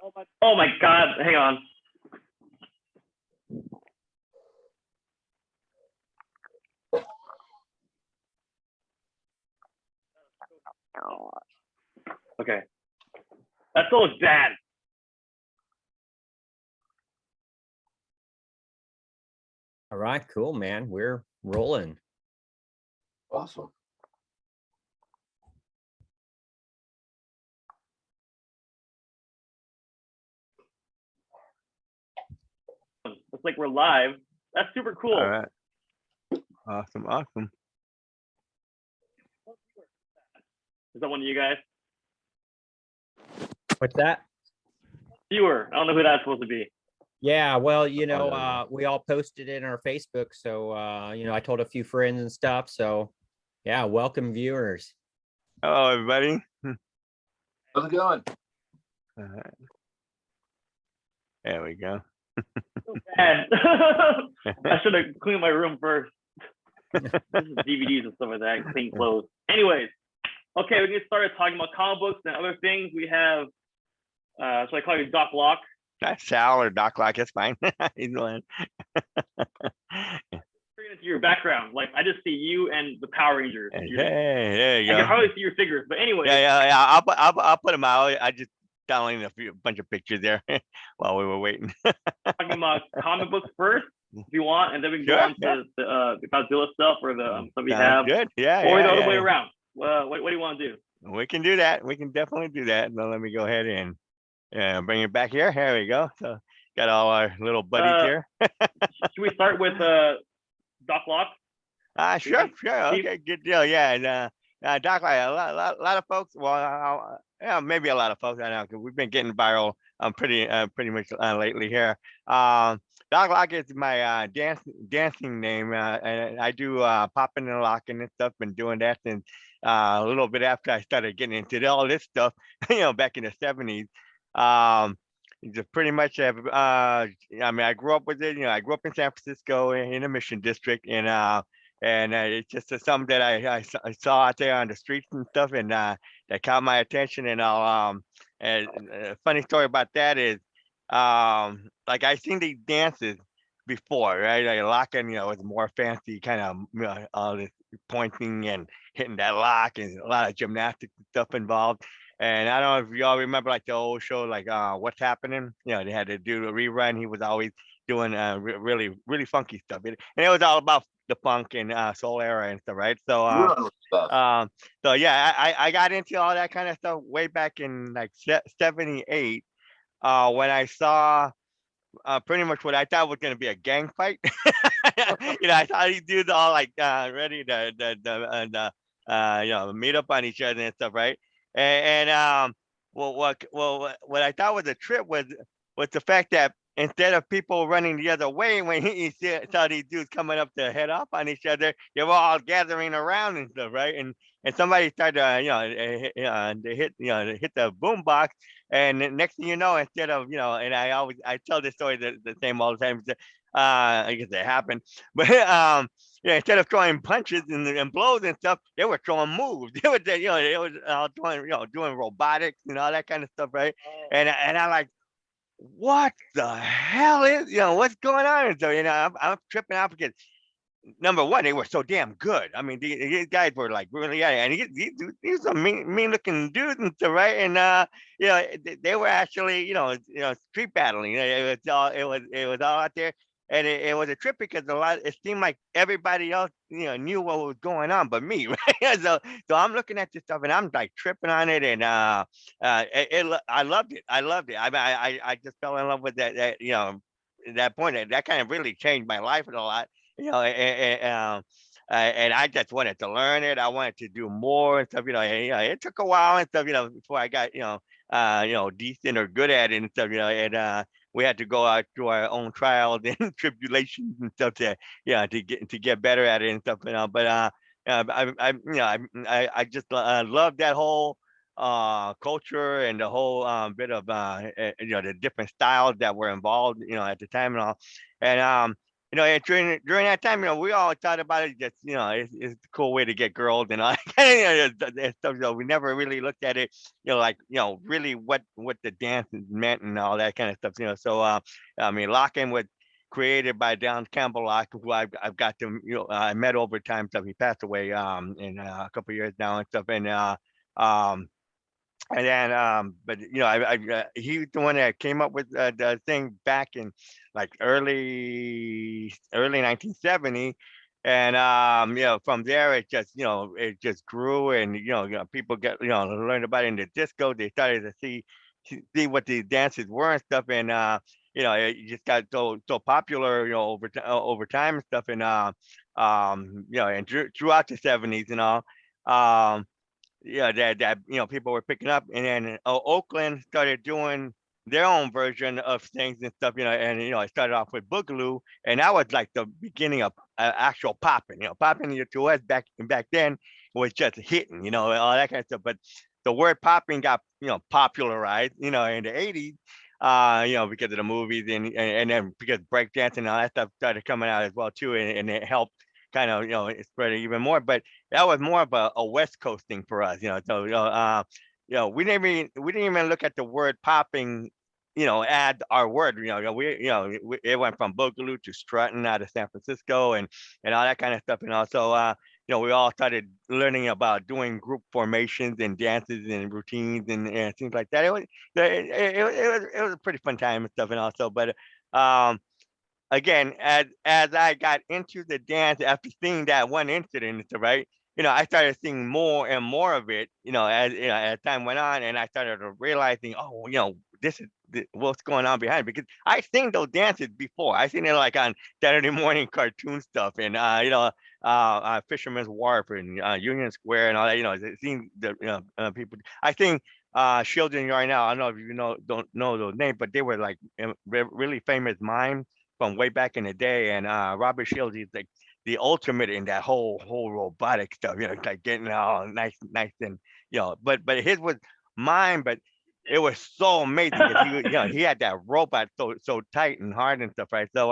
Oh my God! Hang on. Okay, that still looks bad. All right, cool, man. We're rolling. Awesome. Looks like we're live. That's super cool. All right. Awesome. Awesome. Is that one of you guys? What's that? Viewer. I don't know who that's supposed to be. Yeah, well, you know, no. we all posted it in our Facebook, so you know, I told a few friends and stuff. So, yeah, welcome viewers. Hello, everybody. How's it going? All right. There we go. So bad. I should have cleaned my room first. This is DVDs and stuff like that. Clean clothes. Anyways, okay, we can get started talking about comic books and other things. We have, should I call you DocLock? That's Sal or DocLock. That's fine. He's going. Bring it into your background. Like I just see you and the Power Rangers. Hey, there you I go. can hardly see your figures, but anyway. Yeah. I'll put them out. I just downloaded a bunch of pictures there while we were waiting. Talking about comic books first, if you want, and then we can go on to the Godzilla stuff or the stuff we have. Good. Yeah. Or the other way around. What do you want to do? We can do that. We can definitely do that. Now let me go ahead and bring it back here. Here we go. So got all our little buddies here. Should we start with DocLock? Sure. Okay, good deal. Yeah, and DocLock, a lot of folks. Well, yeah, maybe a lot of folks. I know because we've been getting viral pretty much lately here. DocLock is my dancing name, and I do popping and locking and stuff. Been doing that since a little bit after I started getting into all this stuff, back in the 70s. Just pretty much have, I mean, I grew up with it. I grew up in San Francisco in the Mission District, and it's just something that I saw out there on the streets and stuff, and that caught my attention. And and a funny story about that is, like I seen these dances before, right? Like locking, was more fancy kind of all this pointing and hitting that lock, and a lot of gymnastics and stuff involved. And I don't know if y'all remember like the old show, like What's Happening? They had to do a rerun. He was always doing really, really funky stuff. And it was all about the funk and soul era and stuff, right? So so yeah, I got into all that kind of stuff way back in like 78 when I saw pretty much what I thought was going to be a gang fight. I thought these dudes all like ready to meet up on each other and stuff, right? And what I thought was a trip was the fact that instead of people running the other way when he saw these dudes coming up to head off on each other, they were all gathering around and stuff, right? And somebody started to hit the boom box, and next thing you know, instead of and I tell this story the same all the time. I guess it happened, but instead of throwing punches and blows and stuff, they were throwing moves. They were doing robotics and all that kind of stuff, right? And I like, what the hell is what's going on? And so I'm tripping out because number one, they were so damn good. I mean, these guys were like really, and these are mean looking dudes and stuff, right? And they were actually street battling. It was all out there. And it was a trip because it seemed like everybody else, knew what was going on but me, right? So I'm looking at this stuff and I'm like tripping on it, and I loved it. I just fell in love with that point. That kind of really changed my life a lot, and I just wanted to learn it. I wanted to do more and stuff, it took a while and stuff, before I got, decent or good at it and stuff, and we had to go out through our own trials and tribulations and stuff to get better at it and stuff, but I just love that whole culture and the whole bit of the different styles that were involved, at the time and all. And during that time, we all thought about it. Just it's a cool way to get girls and all that kind of stuff. We never really looked at it, like really what the dance meant and all that kind of stuff. So I mean, Locking was created by Don Campbell Lock, who I've got to I met over time. Stuff. He passed away in a couple of years now and stuff. Um, and then, but he was the one that came up with the thing back in like early 1970, and from there it just grew, and people get learned about it in the disco. They started to see what the dances were and stuff, and it just got so popular, over time and stuff, and and throughout the 70s and all. Yeah, that people were picking up, and then Oakland started doing their own version of things and stuff, and it started off with Boogaloo, and that was like the beginning of actual popping. Popping to us back then was just hitting, all that kind of stuff. But the word popping got popularized, in the 80s, because of the movies, and then because breakdancing and all that stuff started coming out as well too, and it helped kind of spread it even more. But that was more of a West Coast thing for us, so we didn't even look at the word popping, add our word. It went from Boogaloo to strutting out of San Francisco, and all that kind of stuff. And also we all started learning about doing group formations and dances and routines and things like that. It was a pretty fun time and stuff. And also, but again, as I got into the dance after seeing that one incident, right? I started seeing more and more of it, as time went on, and I started realizing, oh, this is what's going on behind it, because I've seen those dances before. I've seen it like on Saturday morning cartoon stuff, and Fisherman's Wharf and Union Square and all that. Seeing the people. I think Children right now. I don't know if don't know those names, but they were like really famous mime from way back in the day, and Robert Shields is like the ultimate in that whole robotic stuff, like getting all nice and but his was mine, but it was so amazing because he had that robot so tight and hard and stuff, right? So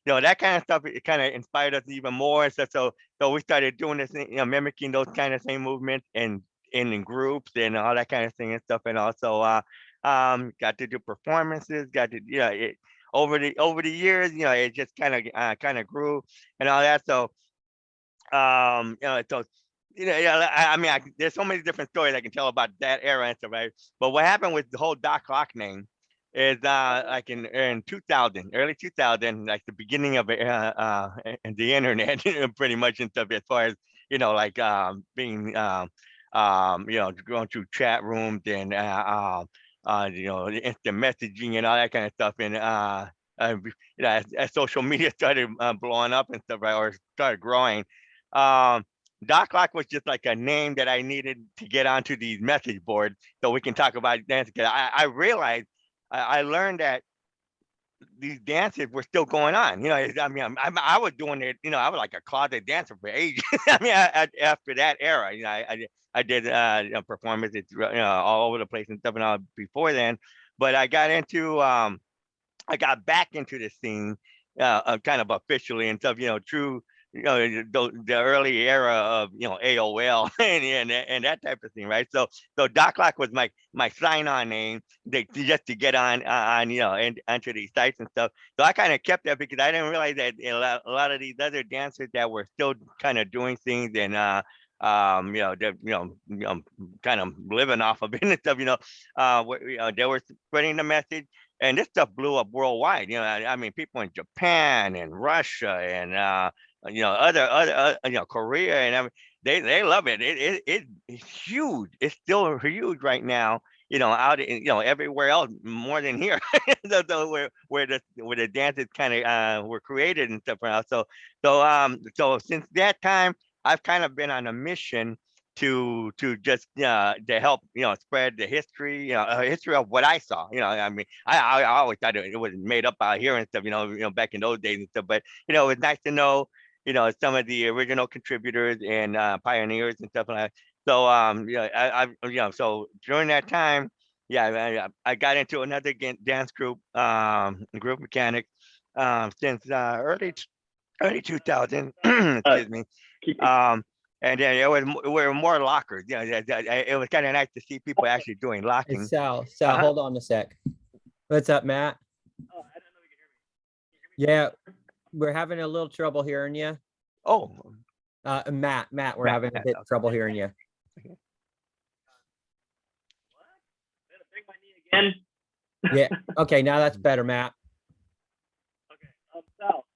that kind of stuff, it kind of inspired us even more and stuff. So we started doing this, mimicking those kind of same movements and in groups and all that kind of thing and stuff, and also got to do performances, got to over the years, it just kind of grew and all that. So so I mean, there's so many different stories I can tell about that era and stuff, right? But what happened with the whole DocLock name is like in 2000, early 2000, like the beginning of the internet, pretty much and stuff, as far as like being going through chat rooms and instant messaging and all that kind of stuff, and as social media started blowing up and stuff, right, or started growing, DocLock was just like a name that I needed to get onto these message boards so we can talk about dancing. I realized, I learned that these dances were still going on. I mean, I was doing it. I was like a closet dancer for ages. I mean, after that era, I did performances, all over the place and stuff and all before then. But I got back into the scene, kind of officially and stuff. Through the early era of AOL and that type of thing, right? So DocLock was my sign-on name just to get on and onto these sites and stuff. So I kind of kept that because I didn't realize that a lot of these other dancers that were still kind of doing things and they're kind of living off of it and stuff. They were spreading the message. And this stuff blew up worldwide. I mean, people in Japan and Russia and other Korea, and I mean, they love it. It's huge. It's still huge right now. Out in everywhere else more than here. where the dances kind of were created and stuff. So since that time, I've kind of been on a mission to just to help spread the history, history of what I saw. I mean, I always thought it was made up out here and stuff, back in those days and stuff. But it was nice to know some of the original contributors and pioneers and stuff like that. So so during that time, I got into another dance group, Group Mechanics, since early 2000. Excuse me. And then we were more lockers. Yeah, it was kind of nice to see people actually doing Hey, locking. Sal, Uh-huh. hold on a sec. What's up, Matt? Oh, I didn't know you could hear me. Yeah, we're having a little trouble hearing you. Oh, Matt, we're Matt, having a bit okay. trouble hearing you. What? Did I break my knee again? Yeah. Okay, now that's better, Matt. Okay. Sal,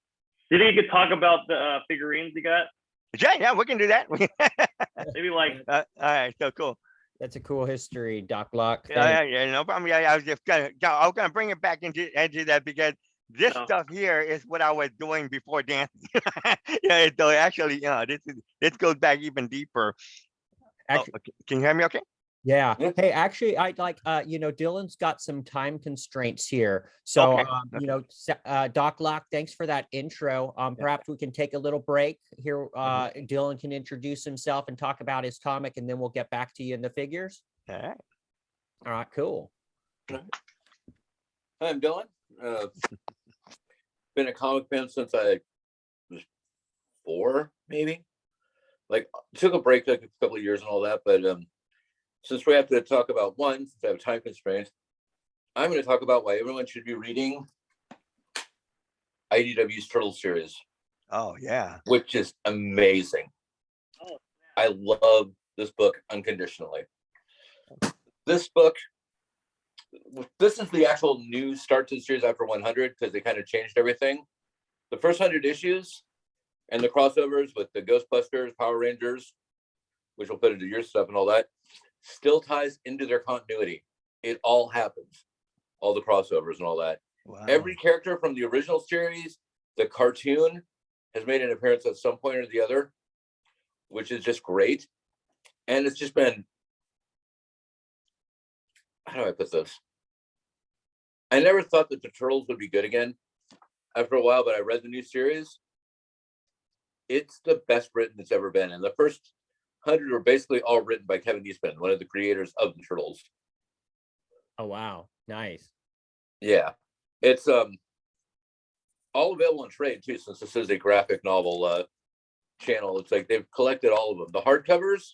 do you think you could talk about the figurines you got? yeah, we can do that. Maybe like All right, so cool. That's a cool history, DocLock. Yeah, no problem. Yeah, I was just I was gonna bring it back into that because this stuff here is what I was doing before dancing. Yeah, so actually, this goes back even deeper. Actually, okay. Can you hear me? Okay. yeah. Yeah. Hey, actually, I'd like, Dylan's got some time constraints here. So, Okay, DocLock, thanks for that intro. Perhaps we can take a little break here. Dylan can introduce himself and talk about his comic, and then we'll get back to you in the figures. All right. All right, cool. Hi, I'm Dylan. Been a comic fan since I was 4, maybe. Like, took a break like a couple of years and all that, but since we have to talk about one, since I have time constraints, I'm going to talk about why everyone should be reading IDW's Turtle series, Oh yeah. which is amazing. Oh, I love this book unconditionally. This book, this is the actual new start to the series after 100 because they kind of changed everything. The first 100 issues and the crossovers with the Ghostbusters, Power Rangers, which will fit into your stuff and all that, still ties into their continuity. It all happens, all the crossovers and all that. Wow. Every character from the original series, the cartoon, has made an appearance at some point or the other, which is just great. And it's just been, how do I put this? I never thought that the Turtles would be good again after a while, but I read the new series. It's the best written it's ever been. And the first 100 were basically all written by Kevin Eastman, one of the creators of the Turtles. Oh, wow. Nice. Yeah. It's all available in trade too, since this is a graphic novel channel. It's like they've collected all of them. The hardcovers,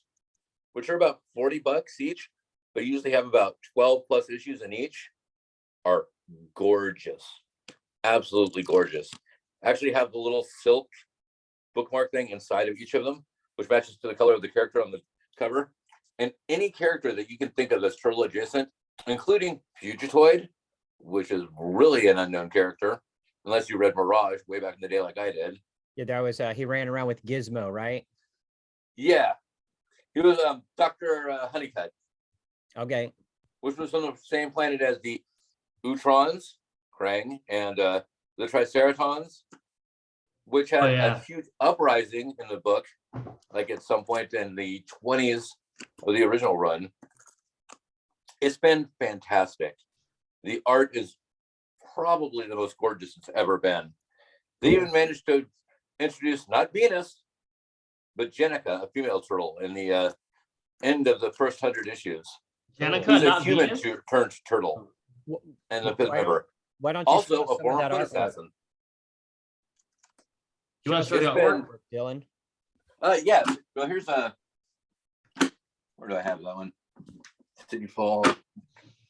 which are about $40 each, but usually have about 12 plus issues in each, are gorgeous. Absolutely gorgeous. Actually have the little silk bookmark thing inside of each of them, which matches to the color of the character on the cover. And any character that you can think of that's turtle adjacent, including Fugitoid, which is really an unknown character, unless you read Mirage way back in the day like I did. Yeah, that was, he ran around with Gizmo, right? Yeah. He was Dr. Honeycutt, Okay. which was on the same planet as the Utrons, Krang, and the Triceratons, which had a huge uprising in the book, like at some point in the 20s of the original run. It's been fantastic. The art is probably the most gorgeous it's ever been. They even managed to introduce not Venus, but Jenica, a female turtle, in the end of the first 100 issues. Jenica, Who's a not human Venus? turned turtle and the fifth Why- member. Why don't you Also show us a some of former that foot artwork, assassin. You want to show the It's been- artwork? Dylan? Yeah. Well, here's where do I have that one? City Fall.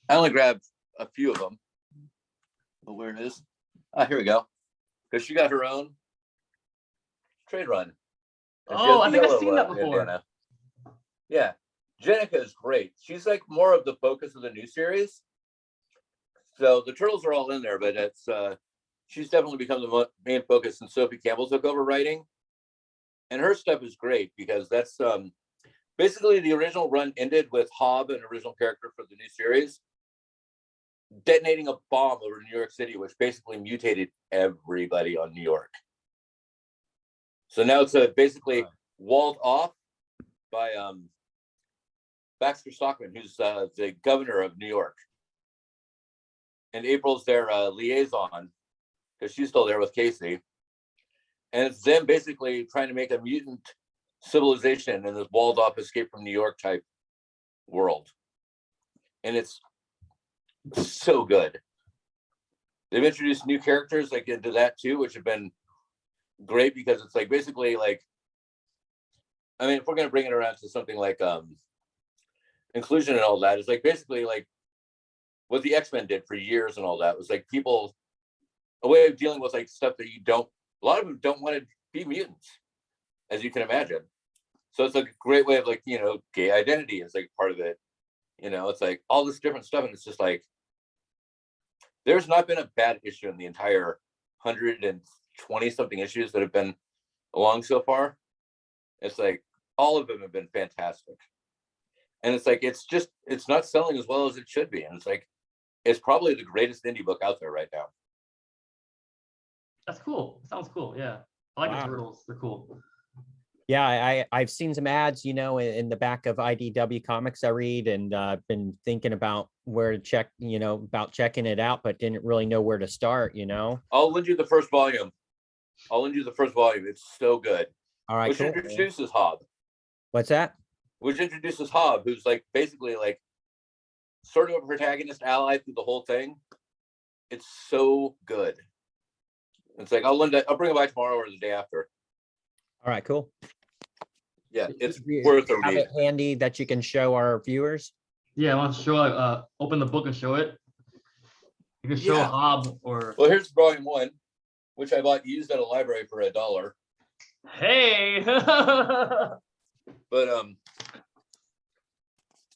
I only grabbed a few of them. But where it is? Here we go. Because she got her own trade run. And she Oh, has I the think I've yellow, seen that before. bandana. Yeah. Jenica is great. She's like more of the focus of the new series. So the turtles are all in there, but it's she's definitely become the main focus since Sophie Campbell took over writing. And her stuff is great because that's basically the original run ended with Hobb, an original character for the new series, detonating a bomb over New York City, which basically mutated everybody on New York. So now it's basically walled off by Baxter Stockman, who's the governor of New York. And April's their liaison, because she's still there with Casey. And it's them basically trying to make a mutant civilization in this walled off escape from New York type world. And it's so good. they've introduced new characters like into that too, which have been great because it's like basically like, I mean, if we're gonna bring it around to something like inclusion and all that, it's like basically like what the X-Men did for years and all that was like people, a way of dealing with like stuff that a lot of them don't want to be mutants, as you can imagine. So it's like a great way of like, you know, gay identity is like part of it. You know, it's like all this different stuff. And it's just like, there's not been a bad issue in the entire 120 something issues that have been along so far. It's like, all of them have been fantastic. And it's like, it's not selling as well as it should be. And it's like, it's probably the greatest indie book out there right now. That's cool. Sounds cool. Yeah. I like Wow. the turtles. They're cool. Yeah, I've seen some ads, you know, in the back of IDW comics I read, and I've been thinking about where to check, you know, about checking it out, but didn't really know where to start, you know. I'll lend you the first volume. It's so good. All right, Which cool. introduces Hob. What's that? Which introduces Hob, who's like basically like sort of a protagonist ally through the whole thing. It's so good. It's like I'll bring it by tomorrow or the day after. All right, cool. Yeah, it's Do you worth a have read. it handy that you can show our viewers? Yeah, I want to show open the book and show it. You can show Yeah. Hob or Well, here's volume 1, which I bought used at a library for $1. hey. But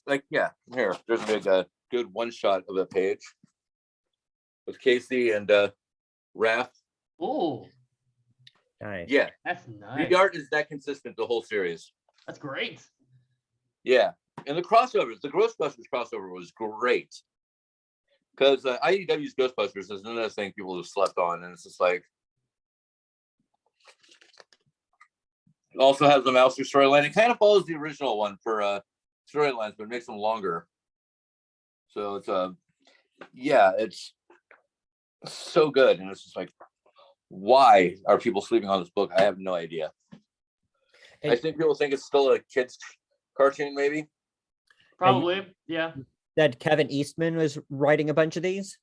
like yeah, here there's a big good one shot of a page with Casey and Raph. Oh, Nice. Yeah, that's nice. the art is that consistent the whole series. That's great. Yeah, and the crossovers, the Ghostbusters crossover was great because IDW's Ghostbusters is another thing people have slept on, and it's just like it also has the Mouser storyline. It kind of follows the original one for storylines, but makes them longer. So it's yeah, it's so good, and it's just like, why are people sleeping on this book? I have no idea. I think people think it's still a kid's cartoon, maybe. Probably. Yeah. That Kevin Eastman was writing a bunch of these?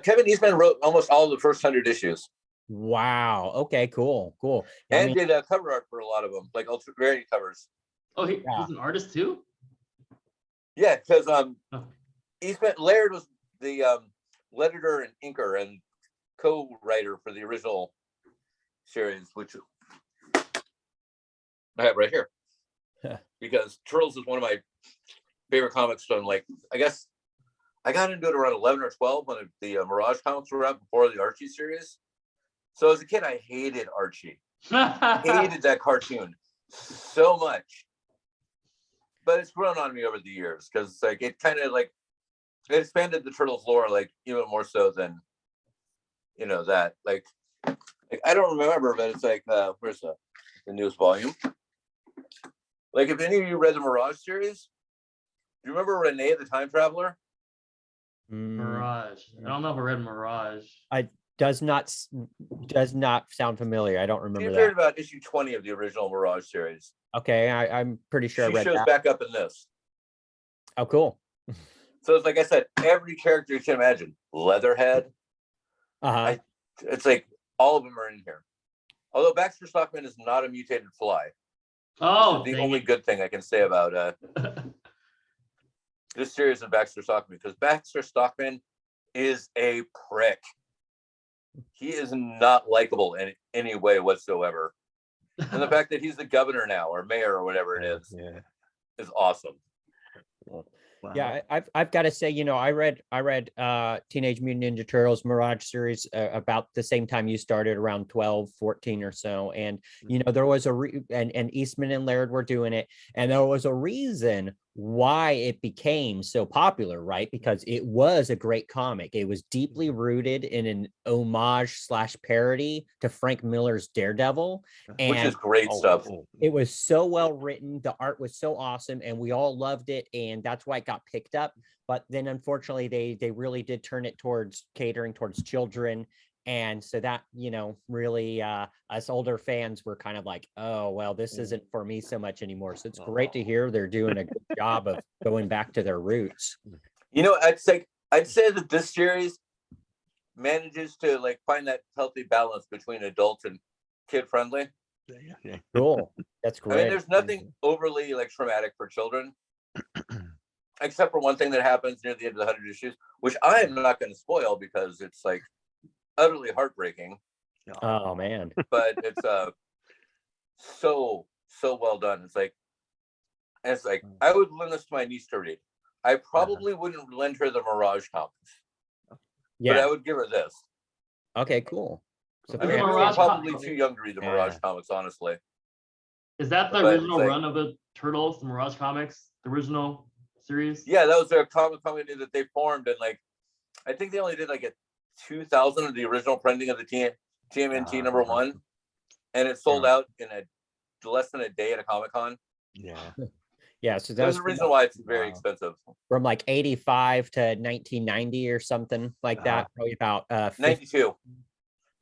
Kevin Eastman wrote almost all of the first 100 issues. Wow. Okay, cool. And did cover art for a lot of them, like ultra variant covers. Oh, Yeah. he's an artist too? Yeah, because Oh. Eastman Laird was the letterer and inker and co-writer for the original series, which I have right here. Because Turtles is one of my favorite comics from, like, I guess I got into it around 11 or 12 when the Mirage comics were out before the Archie series. So as a kid, I hated Archie. Hated that cartoon so much. But it's grown on me over the years because it's like it kind of like it expanded the Turtles lore like even more so than that. Like I don't remember, but it's like where's the newest volume? Like if any of you read the Mirage series, do you remember Renee the Time Traveler? Mirage. I don't know if I read Mirage. Does not sound familiar. I don't She remember appeared that. about issue 20 of the original Mirage series. Okay, I'm pretty sure I She read shows that. back up in this. Oh, cool. So it's like I said, every character you can imagine. Leatherhead. Uh-huh. It's like all of them are in here. Although Baxter Stockman is not a mutated fly. Oh, The dang only it. good thing I can say about this series of Baxter Stockman, because Baxter Stockman is a prick. He is not likable in any way whatsoever. And the fact that he's the governor now or mayor or whatever it is awesome. Yeah, I've got to say, I read Teenage Mutant Ninja Turtles Mirage series about the same time you started, around 12, 14 or so. And, there was and Eastman and Laird were doing it. And there was a reason why it became so popular, right? Because it was a great comic. It was deeply rooted in an homage / parody to Frank Miller's Daredevil. Which is great stuff. It was so well written. The art was so awesome, and we all loved it. And that's why it got picked up. But then, unfortunately, they really did turn it towards catering towards children. And so that, really us older fans were kind of like, oh, well, this isn't for me so much anymore. So it's great to hear they're doing a good job of going back to their roots. I'd say that this series manages to like find that healthy balance between adult and kid friendly. Yeah. Cool. That's I mean, great. there's nothing overly like traumatic for children, except for one thing that happens near the end of the 100 issues, which I am not going to spoil because it's like utterly heartbreaking. Oh man. But it's so well done. It's like I would lend this to my niece to read. I probably wouldn't lend her the Mirage comics, but I Yeah. would give her this. Okay, cool. So I mean, we were Mirage probably comics. too young to read the Mirage comics, honestly. Is that the But original it's like- run of the Turtles, the Mirage comics, the original series? Yeah, that was their comic company that they formed, and like I think they only did like a 2,000 of the original printing of the TMNT number one, and it sold out in less than a day at a Comic-Con. Yeah. yeah, so that There's was a reason why it's very Wow. expensive. from like 85 to 1990 or something like that. Probably about 50 92. to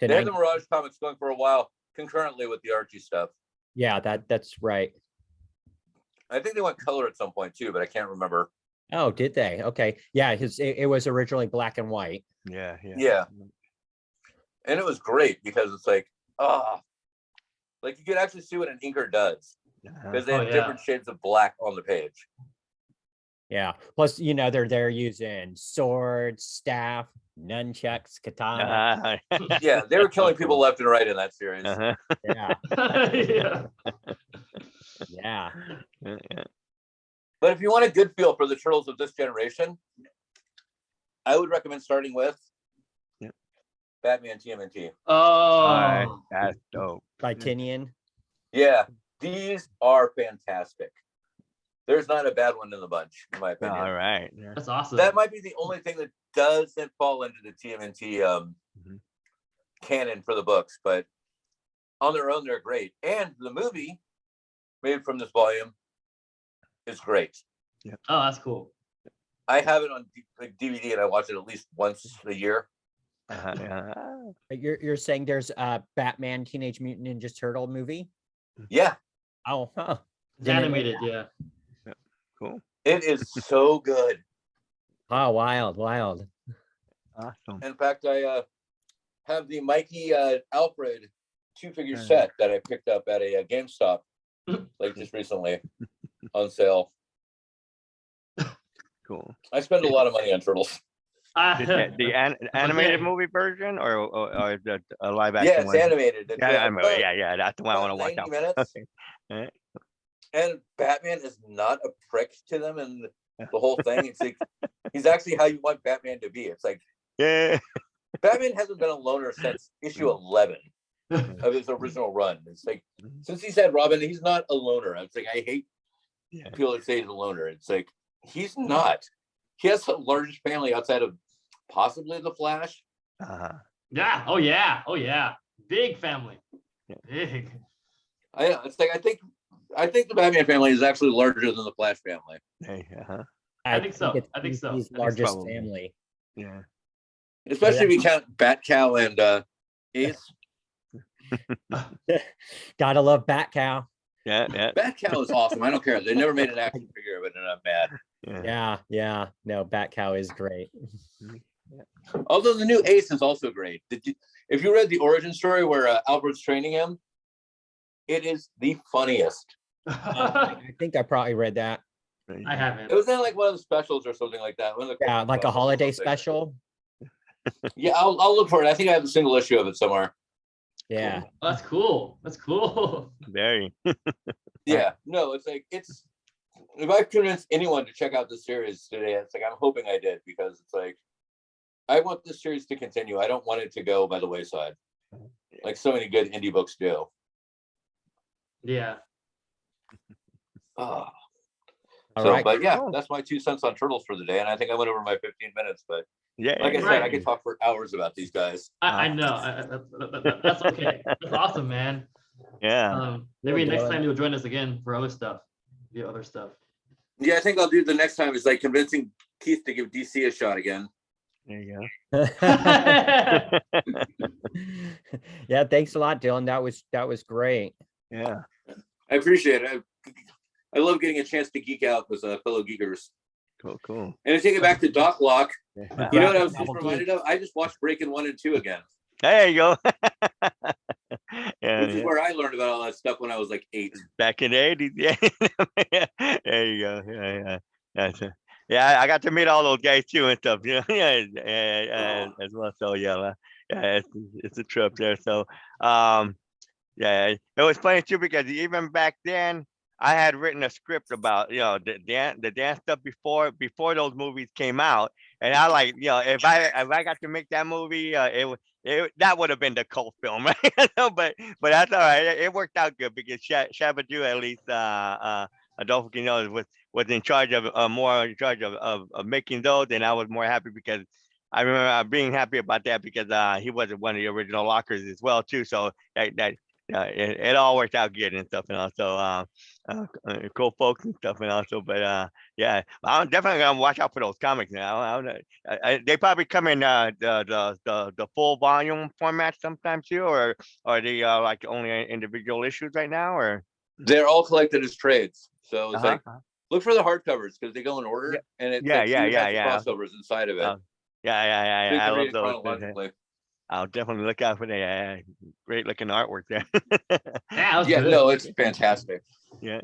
They had the 90. Mirage comics going for a while concurrently with the Archie stuff. Yeah, that's right. I think they went color at some point too, but I can't remember. Oh, did they? Okay. Yeah, it was originally black and white. Yeah. Yeah. And it was great because it's like, like you could actually see what an inker does because they have different shades of black on the page. Yeah. Plus, they're using swords, staff, nunchucks, katana. Yeah, they were killing people left and right in that series. Yeah. Yeah. Yeah. But if you want a good feel for the Turtles of this generation, I would recommend starting with Batman TMNT. Oh, That's dope. By Tinian. Yeah, these are fantastic. There's not a bad one in the bunch, in my opinion. All right. that's awesome. That might be the only thing that doesn't fall into the TMNT canon for the books, but on their own, they're great. And the movie made from this volume is great. Oh, that's cool. I have it on DVD and I watch it at least once a year. You're saying there's a Batman Teenage Mutant Ninja Turtle movie? Yeah, Oh, huh. It's animated, yeah. Cool. it is so good. Oh, wild. Awesome. In fact, I have the Mikey Alfred 2-figure set that I picked up at a GameStop like just recently on sale. Cool. I spend a lot of money on Turtles. The animated movie version or the live action Yeah, it's one? animated. It's, Yeah, that's the one I want to watch 90 out. minutes. Okay. All right. And Batman is not a prick to them and the whole thing. It's like he's actually how you want Batman to be. It's like Yeah. Batman hasn't been a loner since issue 11 of his original run. It's like since he's had Robin, he's not a loner. It's like I hate people that say he's a loner. It's like he's not. He has the largest family outside of possibly the Flash. Yeah. Oh yeah. Big family. Big. It's like I think the Batman family is actually larger than the Flash family. I think so. it's I think so. His I think largest probably. family. Yeah. Especially if you count Batcow and Ace. Gotta love Batcow. Yeah. Batcow is awesome. I don't care. They never made an action figure, but I'm mad. Yeah. No, Batcow is great. Although the new Ace is also great. If you read the origin story where Alfred's training him, it is the funniest. I think I probably read that. I haven't. It was in like one of the specials or something like that. One of the Yeah, like a Christmas holiday specials or special. something. Yeah, I'll look for it. I think I have a single issue of it somewhere. Yeah. Oh, that's cool. That's cool. Very. Yeah, no, it's like if I've convinced anyone to check out this series today, it's like I'm hoping I did because it's like I want this series to continue. I don't want it to go by the wayside, like so many good indie books do. Yeah. Oh. All So, right. but yeah, that's my 2 cents on Turtles for the day, and I think I went over my 15 minutes. But Yeah. like I said, Right. I could talk for hours about these guys. I know. That's okay. That's awesome, man. Yeah. Maybe Well next done. time you'll join us again for other stuff. The other stuff. Yeah, I think I'll do the next time is like convincing Keith to give DC a shot again. There you Yeah, thanks a lot, Dylan. That was great. Yeah. I appreciate it. I love getting a chance to geek out with fellow geekers. Cool. And to take it back to DocLock, You know what I was just reminded of? I just watched Breaking 1 and 2 again. There you go. Which is where I learned about all that stuff when I was like 8. Back in the 80s. Yeah. There you go. Yeah, I got to meet all those guys too and stuff. As well. So yeah, it's a trip there. So yeah, it was funny too because even back then I had written a script about the dance stuff before those movies came out, and I like if I got to make that movie, that would have been the cult film, right? but that's all right. It worked out good because Shabba-Doo at least Adolfo was in charge of more in charge of making those, and I was more happy because I remember being happy about that because he was one of the original lockers as well too. So it all worked out good and stuff, and also cool folks and stuff, and also, but yeah, I'm definitely gonna watch out for those comics now. They probably come in the full volume format sometimes too, or are they like only individual issues right now, or they're all collected as trades. So it's like look for the hardcovers because they go in order, and it has crossovers inside of it. Yeah. So I love those. chronologically. I'll definitely look out for that. Great looking artwork there. No, it's fantastic. Yeah.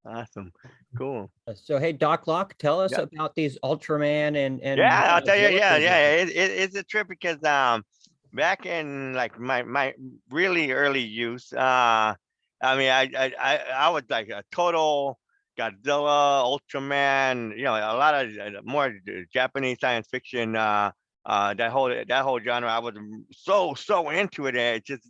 Awesome. Cool. So hey, DocLock, tell us about these Ultraman and yeah, I'll tell you. Yeah. It's a trip because back in like my really early use, I mean I was like a total Godzilla, Ultraman, a lot of more Japanese science fiction. That whole genre, I was so into it. It just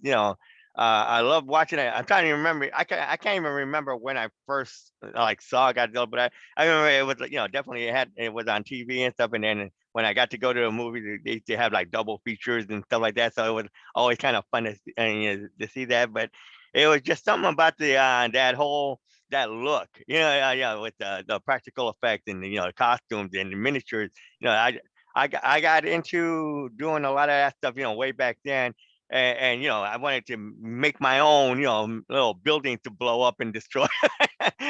I love watching it. I'm trying to remember. I can't even remember when I first like saw Godzilla, but I remember it was definitely it was on TV and stuff. And then when I got to go to a movie, they used to have like double features and stuff like that. So it was always kind of fun to see that. But it was just something about that look, with the practical effects and the costumes and the miniatures. I got into doing a lot of that stuff, way back then. And I wanted to make my own, little building to blow up and destroy.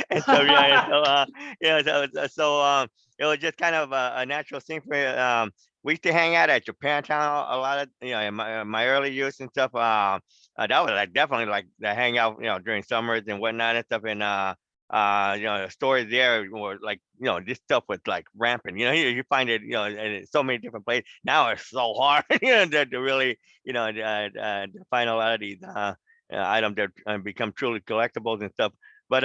And so, so it was just kind of a natural thing for we used to hang out at Japantown a lot of, in my early years and stuff. That was like definitely like the hangout, during summers and whatnot and stuff. And the stories there were like, this stuff was like rampant. You find it, in so many different places. Now it's so hard, to really, to find a lot of these items that become truly collectibles and stuff. But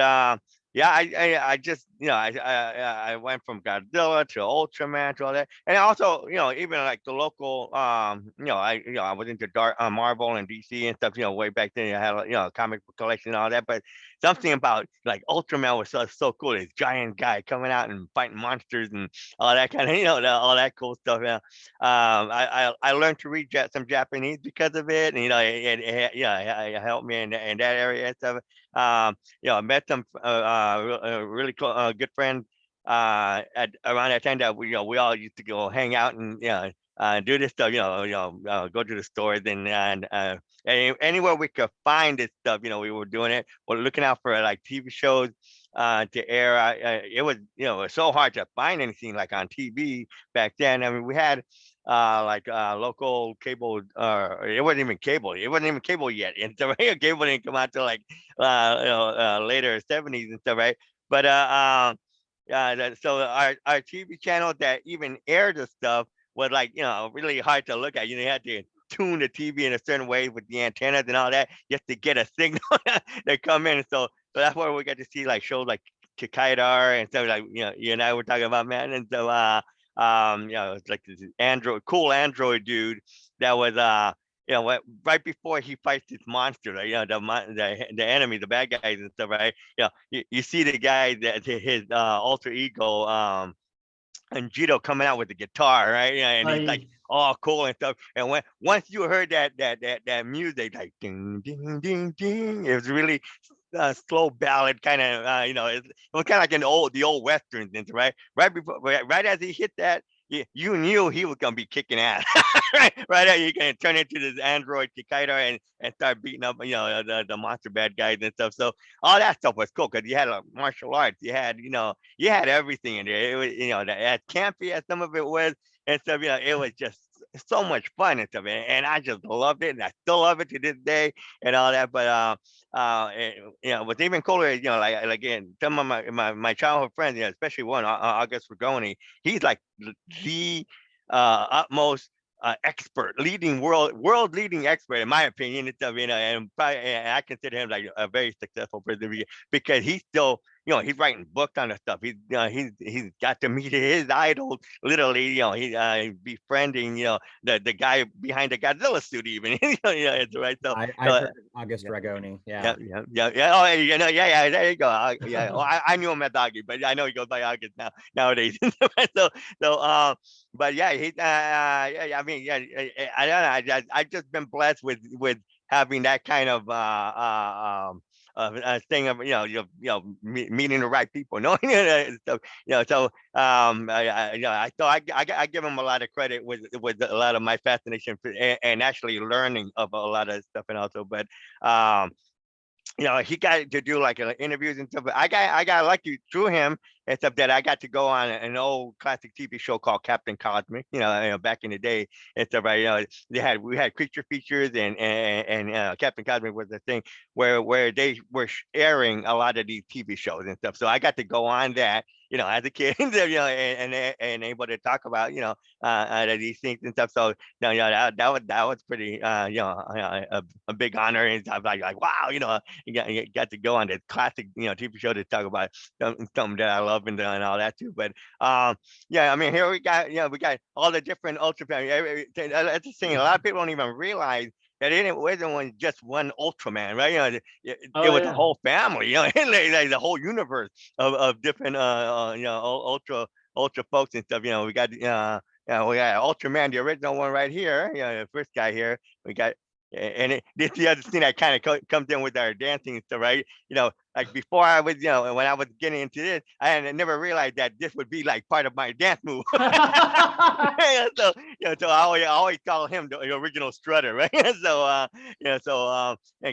yeah, I just, I went from Godzilla to Ultraman to all that, and also, even like the local, I was into Marvel and DC and stuff, way back then. I had a comic book collection and all that, but something about like Ultraman was so cool. This giant guy coming out and fighting monsters and all that kind of, all that cool stuff. Yeah, I learned to read some Japanese because of it, and it helped me in that area and stuff. I met some really good friends at around that time that we all used to go hang out and do this stuff. Go to the stores and anywhere we could find this stuff. We were doing it. We're looking out for like TV shows to air. It was it was so hard to find anything like on TV back then. I mean, we had local cable. It wasn't even cable. It wasn't even cable yet. And so cable didn't come out till like later 70s and stuff, right? But so our TV channel that even aired the stuff was like really hard to look at. You had to tune the TV in a certain way with the antennas and all that just to get a signal that come in. So that's where we got to see like shows like Kikaidar and stuff like you and I were talking about, man. And so it's like this cool android dude that was right before he fights this monster, like, the enemy, the bad guys and stuff, right? You see the guy that his alter ego and Jito coming out with the guitar, right? And he's like all cool and stuff. And once you heard that music, like ding ding ding ding, it was really slow ballad kind of. It was kind of like the old westerns, right? Right as he hit that, you knew he was gonna be kicking ass. right. You can turn into this android Kikaidar and start beating up, the monster bad guys and stuff. So all that stuff was cool because you had martial arts, you had everything in there. It was, as campy as some of it was, and stuff. It was just so much fun and stuff, and I just loved it, and I still love it to this day and all that. But what's even cooler is, like again, some of my childhood friends, especially one, August Rigoni, he's like the utmost expert, leading world leading expert, in my opinion, and stuff. And probably, and I consider him like a very successful person because he's still, he's writing books on the stuff. He's got to meet his idol, literally. He's befriending, the guy behind the Godzilla suit, even. It's right. So I heard August Ragoni. Yeah. Oh, yeah. There you go. Yeah. Well, I knew him as Doggy, but I know he goes by August nowadays. But yeah, I mean, yeah, I don't know. I've just been blessed with having that kind of thing of meeting the right people, knowing stuff. So I give him a lot of credit with a lot of my fascination and actually learning of a lot of stuff, and also, but he got to do like interviews and stuff. But I got lucky through him and stuff that I got to go on an old classic TV show called Captain Cosmic. Back in the day and stuff. Right? We had creature features, and Captain Cosmic was the thing where they were airing a lot of these TV shows and stuff. So I got to go on that. As a kid, and able to talk about, these things and stuff. So, that was pretty, a big honor, and I'm like, wow, you got to go on this classic, TV show to talk about something that I love and all that too. But, yeah, I mean, here we got all the different Ultraman. That's the thing. A lot of people don't even realize that it wasn't just one Ultraman, right? It was the whole family, like the whole universe of different ultra folks and stuff. We got we got Ultraman, the original one right here. The first guy here. We got, and this is the other thing that kind of comes in with our dancing and stuff, right? Like before I was, when I was getting into this, I had never realized that this would be like part of my dance move. So I always call him the original strutter, right? So I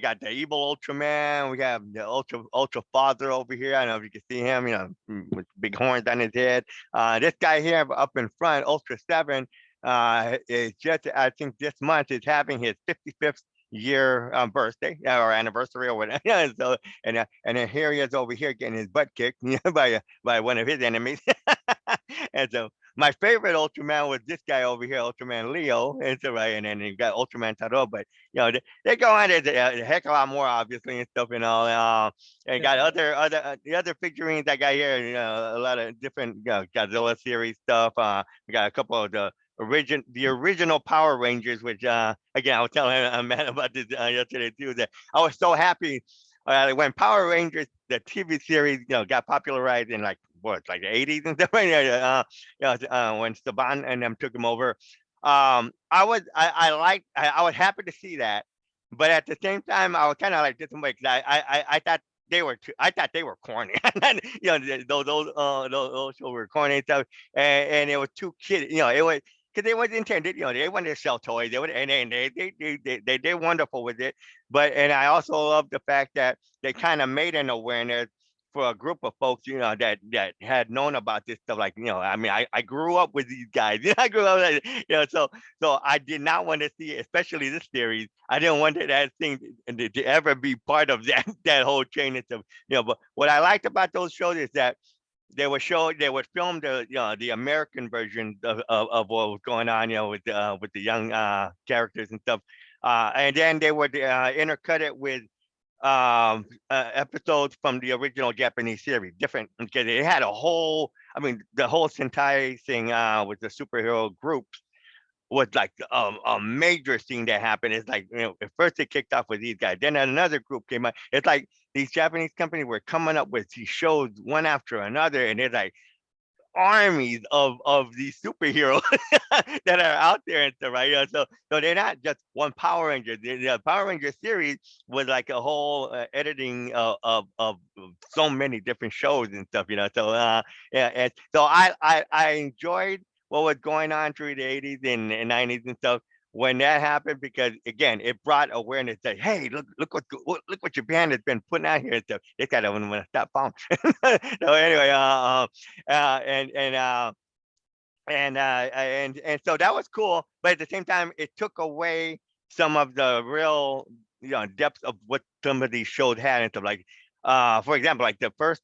got the evil Ultraman. We have the Ultra Father over here. I don't know if you can see him, with big horns on his head. This guy here up in front, Ultra 7, is just, I think this month is having his 55th year birthday or anniversary or whatever. So and then here he is over here getting his butt kicked by one of his enemies. And so my favorite Ultraman was this guy over here, Ultraman Leo. And so right, and then you got Ultraman Taro, but they go on a heck of a lot more, obviously, and stuff and all. And got the other figurines I got here, a lot of different Godzilla series stuff. We got a couple of the original Power Rangers, which again, I was telling Matt about this yesterday too, that I was so happy when Power Rangers, the TV series, got popularized in like the 80s and stuff, right? When Saban and them took them over. I was happy to see that, but at the same time, I was kind of like disappointed because I thought they were corny. Those shows were corny and stuff, and it was too kid. It was. Because they wasn't intended, they wanted to sell toys. They did wonderful with it. And I also love the fact that they kind of made an awareness for a group of folks, that had known about this stuff. Like, I mean, I grew up with these guys. I grew up, so I did not want to see, especially this series. I didn't want that thing to ever be part of that whole chain and stuff. But what I liked about those shows is that they would film the American version of what was going on, with the young characters and stuff, and then they would intercut it with episodes from the original Japanese series, different, because it had a whole, I mean, the whole Sentai thing with the superhero groups was like a major thing that happened. It's like, at first it kicked off with these guys, then another group came out. It's like these Japanese companies were coming up with these shows one after another, and it's like armies of these superheroes that are out there and stuff, right? So they're not just one Power Ranger. The Power Ranger series was like a whole editing of so many different shows and stuff, So yeah, and so I enjoyed what was going on through the 80s and 90s and stuff when that happened, because again, it brought awareness that, hey, look what Japan has been putting out here and stuff. They gotta want to stop falling. So anyway, and so that was cool, but at the same time, it took away some of the real, depth of what some of these shows had and stuff like. For example, like the first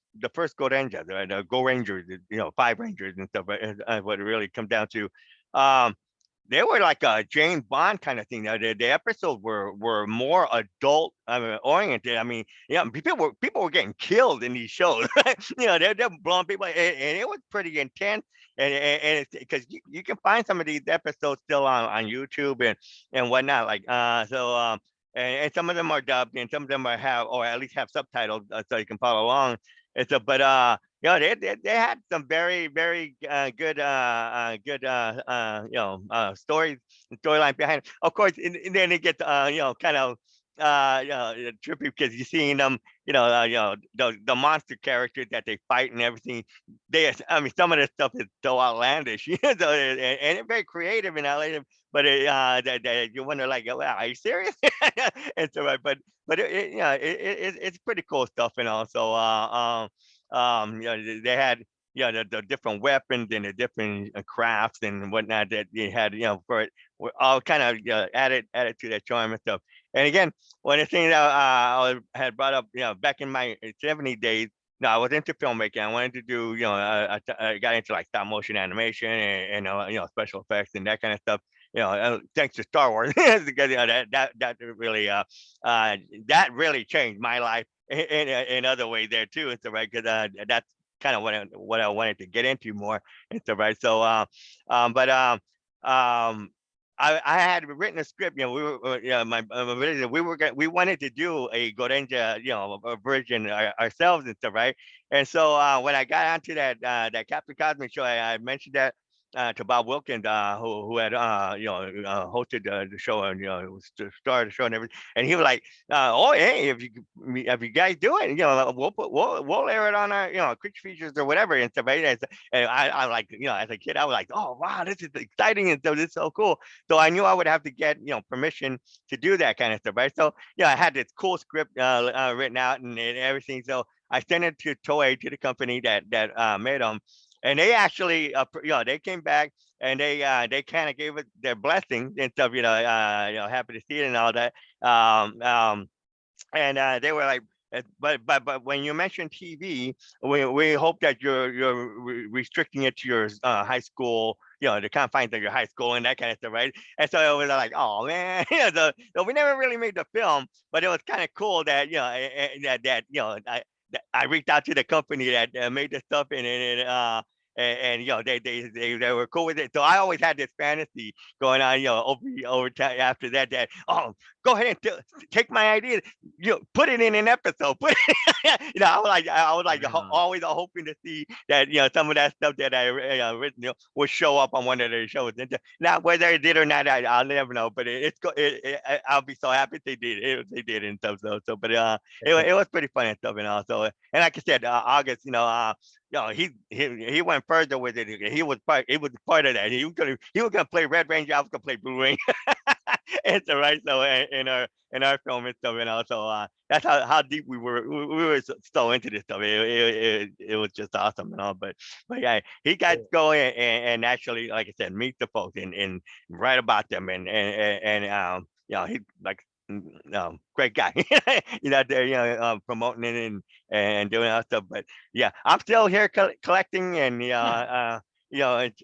Go Rangers, the Go Rangers, 5 Rangers and stuff. What it really comes down to. They were like a James Bond kind of thing. The episodes were more adult oriented. I mean, people were getting killed in these shows. They're blowing people, and it was pretty intense. And it's because you can find some of these episodes still on YouTube and whatnot. Like and some of them are dubbed, and some of them have, or at least have subtitles, so you can follow along. It's a but they had some very very good storyline behind it. Of course, and then it gets kind of trippy because you're seeing them, the monster characters that they fight and everything. I mean, some of the stuff is so outlandish, so, and it's very creative and outlandish. But you wonder, like, wow, are you serious? And so, but it's pretty cool stuff, and also they had the different weapons and the different crafts and whatnot that they had, for it, were all kind of added to their charm and stuff. And again, one of the things that I had brought up, back in my 70 days, I was into filmmaking. I wanted to do, I got into like stop motion animation and special effects and that kind of stuff. Thanks to Star Wars, because that really changed my life in other ways there too. It's right, because that's kind of what I wanted to get into more. It's right. So I had written a script. We were we wanted to do a Gorenja, a version ourselves and stuff, right? And so when I got onto that Captain Cosmic show, I mentioned that to Bob Wilkins, who had hosted the show and started the show and everything, and he was like, "Oh, hey, if you guys do it, we'll air it on our Creature Features or whatever and stuff." Right? And I like, as a kid, I was like, "Oh wow, this is exciting and so this is so cool." So I knew I would have to get permission to do that kind of stuff, right? So I had this cool script written out and everything. So I sent it to Toei, to the company that made them. And they actually, they came back and they kind of gave it their blessing and stuff, happy to see it and all that. And they were like, but when you mention TV, we hope that you're restricting it to your high school, the confines of your high school and that kind of stuff, right? And so it was like, oh man, so we never really made the film, but it was kind of cool that I reached out to the company that made the stuff and they were cool with it. So I always had this fantasy going on, over time after that, oh, go ahead and take my idea, put it in an episode. I was like always hoping to see that some of that stuff that I written would show up on one of their shows. Now whether it did or not, I'll never know. But I'll be so happy they did. They did and stuff. But it was pretty fun and stuff. And also, and like I said, August, he went further with it. He was part of that. He was gonna play Red Ranger. I was gonna play Blue Ranger. It's right. So in our film and stuff, and also that's how deep we were so into this stuff. It was just awesome and all. But yeah, he got going and actually, like I said, meet the folks and write about them and he like. Great guy, there, promoting it and doing that stuff. But yeah, I'm still here collecting and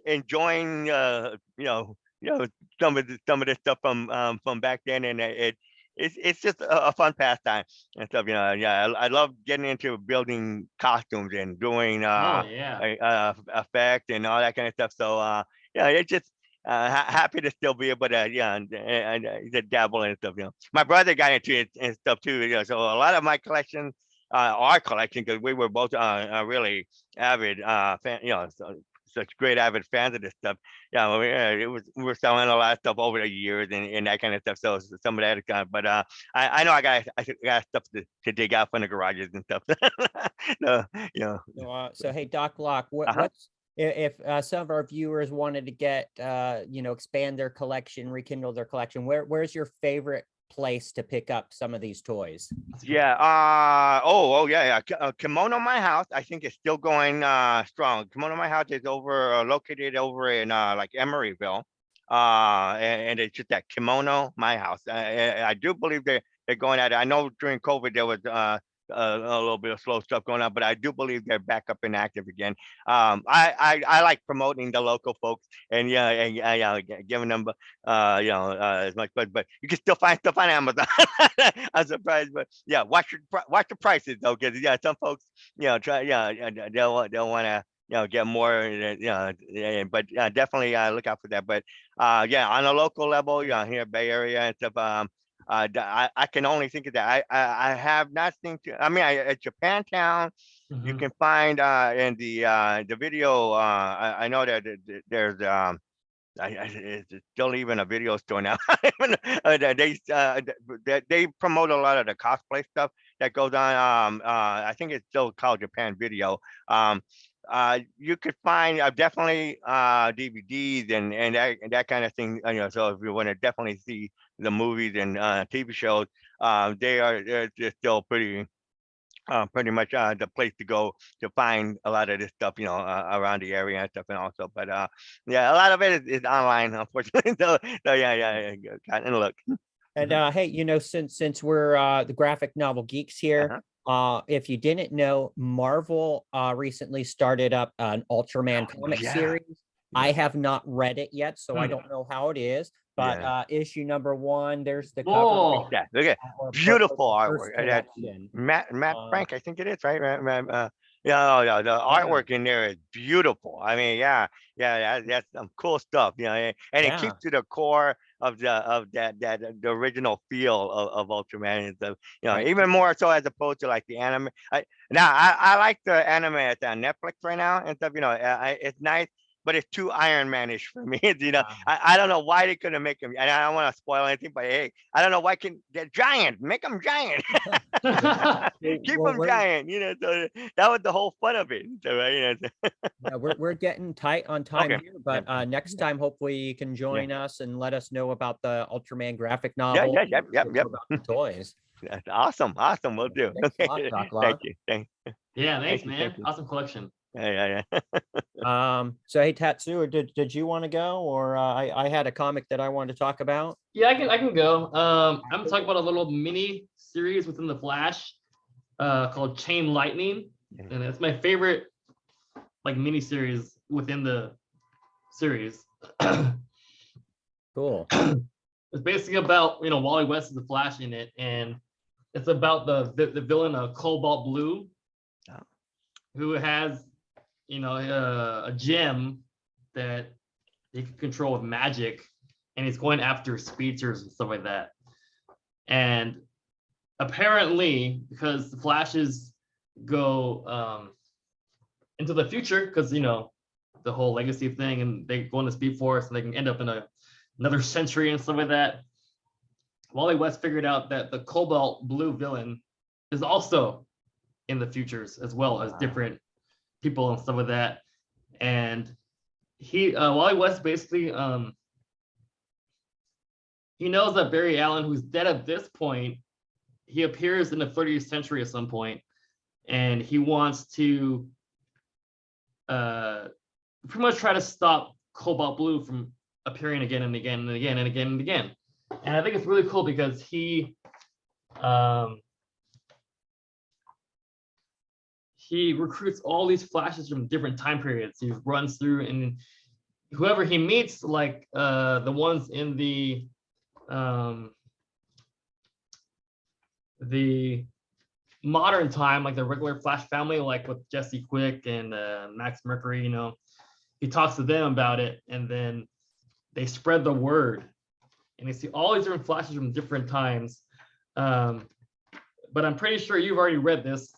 enjoying some of the stuff from back then, and it's just a fun pastime and stuff. I love getting into building costumes and doing effect and all that kind of stuff. So it's just. Happy to still be able to to dabble in stuff. My brother got into it and stuff too. So a lot of my collection, our collection, because we were both really avid fan, such great avid fans of this stuff. We were selling a lot of stuff over the years and that kind of stuff. So some of that is gone, but I know I got stuff to dig out from the garages and stuff. So hey, DocLock, what's if some of our viewers wanted to get expand their collection, rekindle their collection, where's your favorite place to pick up some of these toys? Yeah. Yeah. Kimono My House, I think, is still going strong. Kimono My House is located over in like Emeryville. And it's just that Kimono My House. I do believe they're going at it. I know during COVID there was a little bit of slow stuff going on, but I do believe they're back up and active again. I like promoting the local folks and giving them as much, but you can still find stuff on Amazon. I'm surprised, but yeah, watch the prices though, because some folks try they'll want to get more, but definitely look out for that. But on a local level, here Bay Area and stuff. I can only think of that. I have not seen. At Japantown, you can find in the video. I know that there's it's still even a video store now. They promote a lot of the cosplay stuff that goes on. I think it's still called Japan Video. You could find definitely DVDs and that kind of thing. So if you want to definitely see the movies and TV shows, they're still pretty much the place to go to find a lot of this stuff, around the area and stuff, and also. But a lot of it is online, unfortunately. So and look. And hey, since we're the graphic novel geeks here. If you didn't know, Marvel recently started up an Ultraman comic series. I have not read it yet, so I don't know how it is. But issue number 1, there's the cover. Yeah, look at beautiful artwork. Matt Frank, I think it is, right? The artwork in there is beautiful. That's some cool stuff. And it keeps to the core of the original feel of Ultraman and stuff. Even more so as opposed to like the anime. I like the anime at Netflix right now and stuff. It's nice, but it's too Iron Man-ish for me. I don't know why they couldn't make him. And I don't want to spoil anything, but hey, I don't know why they're giant. Make them giant. Keep them giant. So that was the whole fun of it. So, we're getting tight on time here, but next time hopefully you can join us and let us know about the Ultraman graphic novel. Yep. About the toys. That's awesome. We'll do. Thanks a lot, DocLock. Thank you. Yeah, thanks, man. Awesome collection. Yeah. So hey, Tatsuo, did you want to go, or I had a comic that I wanted to talk about? Yeah, I can go. I'm gonna talk about a little mini series within the Flash called Chain Lightning, and it's my favorite mini series within the series. Cool. It's basically about Wally West is the Flash in it, and it's about the villain of Cobalt Blue, who has a gem that he can control with magic, and he's going after speedsters and stuff like that. And apparently, because the Flashes go into the future, because the whole legacy thing, and they go into Speed Force, and they can end up in another century and stuff like that. Wally West figured out that the Cobalt Blue villain is also in the futures, as well as different people and stuff like that. And Wally West basically he knows that Barry Allen, who's dead at this point, he appears in the 30th century at some point, and he wants to pretty much try to stop Cobalt Blue from appearing again and again and again and again and again. And I think it's really cool because he recruits all these Flashes from different time periods. He runs through, and whoever he meets, like the ones in the modern time, like the regular Flash family, like with Jesse Quick and Max Mercury, he talks to them about it, and then they spread the word, and they see all these different Flashes from different times. But I'm pretty sure you've already read this.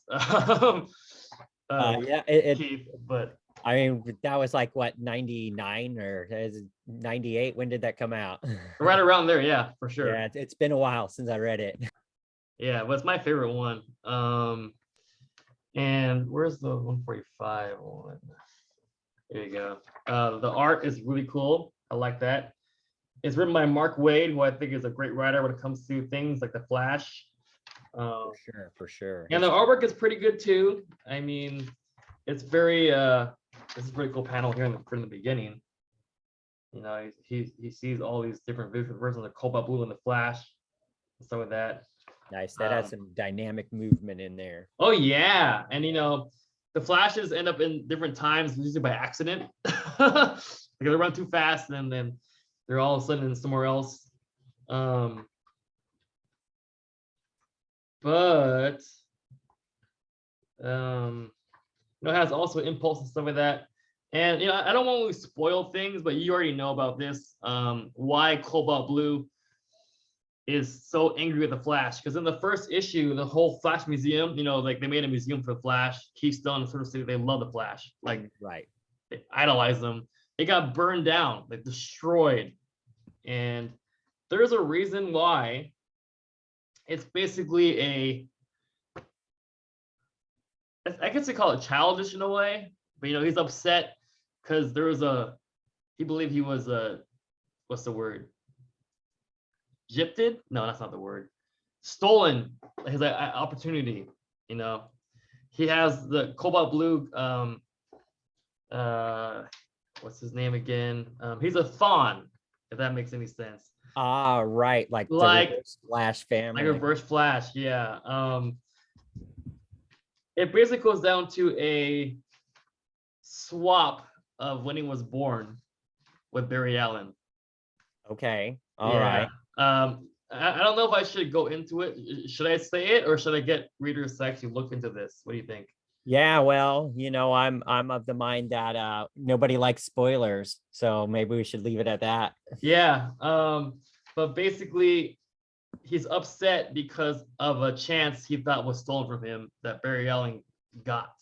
Keith, but I mean, that was like what, 99 or 98? When did that come out? Right around there, yeah, for sure. Yeah, it's been a while since I read it. Yeah, but it's my favorite one. And where's the 145 one? There you go. The art is really cool. I like that. It's written by Mark Waid, who I think is a great writer when it comes to things like the Flash. For sure. And the artwork is pretty good too. I mean, it's very this is a pretty cool panel here from the beginning. You know, he sees all these different versions of Cobalt Blue and the Flash and some of that. Nice. That has some dynamic movement in there. Oh yeah, and you know, the Flashes end up in different times, usually by accident. Like they run too fast, and then they're all of a sudden somewhere else. But it has also impulse and stuff like that. And you know, I don't want to spoil things, but you already know about this. Why Cobalt Blue is so angry with the Flash, because in the first issue, the whole Flash museum, you know, like they made a museum for the Flash. Keystone and Sort of City, they love the Flash, like right. They idolize them. It got burned down, like destroyed, and there's a reason why. It's basically I guess they call it childish in a way, but you know, he's upset because he believed he was what's the word? Gypted? No, that's not the word. Stolen his opportunity. You know, he has the Cobalt Blue. What's his name again? He's a Thawne, if that makes any sense. Ah, right, like the Reverse Flash family. Like Reverse Flash, yeah. It basically goes down to a swap of when he was born with Barry Allen. Okay, all right. I don't know if I should go into it. Should I say it, or should I get readers to actually look into this? What do you think? Yeah, well, you know, I'm of the mind that nobody likes spoilers, so maybe we should leave it at that. Yeah. But basically, he's upset because of a chance he thought was stolen from him that Barry Allen got.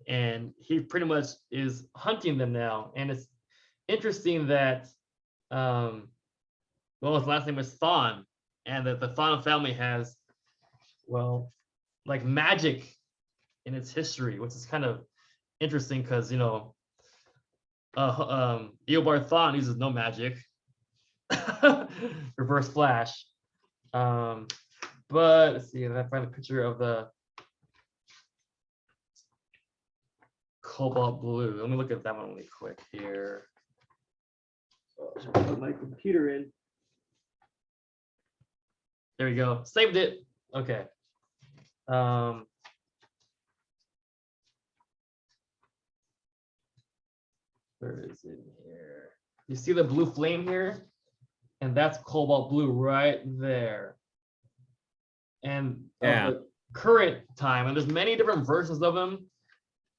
And he pretty much is hunting them now. And it's interesting that, his last name is Thawne, and that the Thawne family has, like magic in its history, which is kind of interesting because, you know, Eobard Thawne uses no magic. Reverse Flash. But let's see if I find a picture of the Cobalt Blue. Let me look at that one really quick here. I should put my computer in. There we go. Saved it. Okay. Where is it here? You see the blue flame here? And that's Cobalt Blue right there. And the current time, and there's many different versions of him,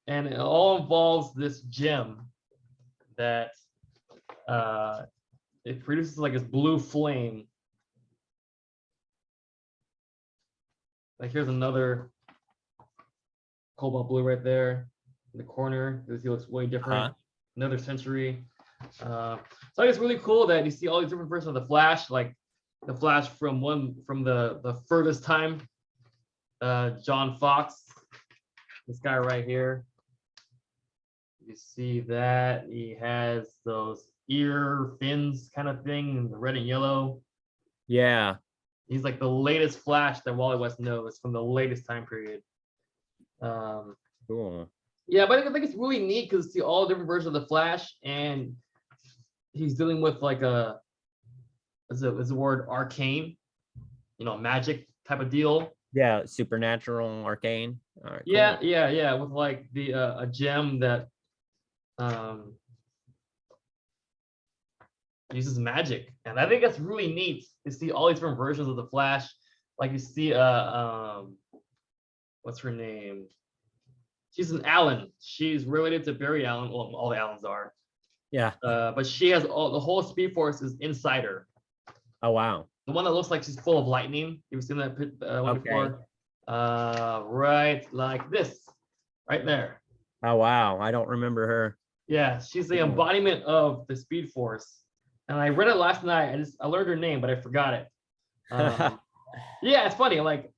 and it all involves this gem that it produces like this blue flame. Like here's another Cobalt Blue right there in the corner. He looks way different. Another century. So I think it's really cool that you see all these different versions of the Flash, like the Flash from the furthest time, John Fox, this guy right here. You see that he has those ear fins kind of thing in the red and yellow. Yeah. He's like the latest Flash that Wally West knows from the latest time period. Cool. Yeah, but I think it's really neat because see all different versions of the Flash, and he's dealing with like is the word arcane, you know, magic type of deal. Yeah, supernatural, arcane. All right, yeah, cool. yeah, with like the a gem that uses magic, and I think that's really neat to see all these different versions of the Flash. Like you see, what's her name? She's an Allen. She's related to Barry Allen. Well, all the Allens are. Yeah. But she has the whole Speed Force is inside her. Oh wow. The one that looks like she's full of lightning. You've seen that one before? Right like this, right there. Oh wow, I don't remember her. Yeah, she's the embodiment of the Speed Force. And I read it last night. I learned her name, but I forgot it. Yeah, it's funny. Like